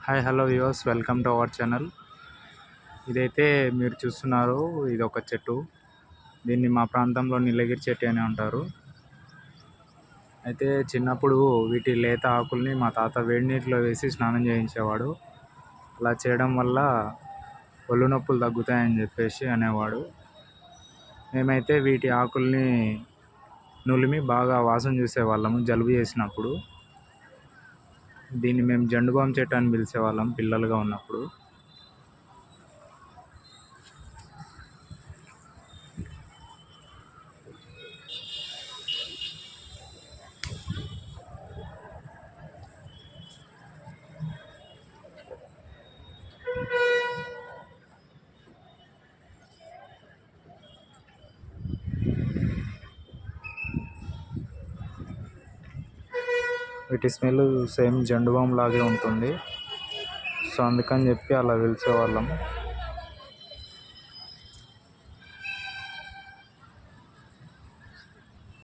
Hi hello viewers, welcome to our channel. ఇదైతే మీరు చూస్తున్నారు, ఇది ఒక చెట్టు. దీన్ని మా ప్రాంతంలో నీలగిరి చెట్టు అని అంటారు. అయితే చిన్నప్పుడు వీటి లేత ఆకుల్ని మా తాత వేడి నీటిలో వేసి స్నానం చేయించేవాడు. అలా చేయడం వల్ల ఒళ్ళు నొప్పులు తగ్గుతాయని చెప్పేసి అనేవాడు. మేమైతే వీటి ఆకుల్ని నులిమి బాగా వాసన చూసేవాళ్ళము జలుబు చేసినప్పుడు. దీన్ని మేము జండుబాం చెట్టు అని పిలిచేవాళ్ళం పిల్లలుగా ఉన్నప్పుడు. వీటి స్మెల్ సేమ్ జండుబాం లాగే ఉంటుంది. సో అందుకని చెప్పి అలా పిలిచేవాళ్ళం.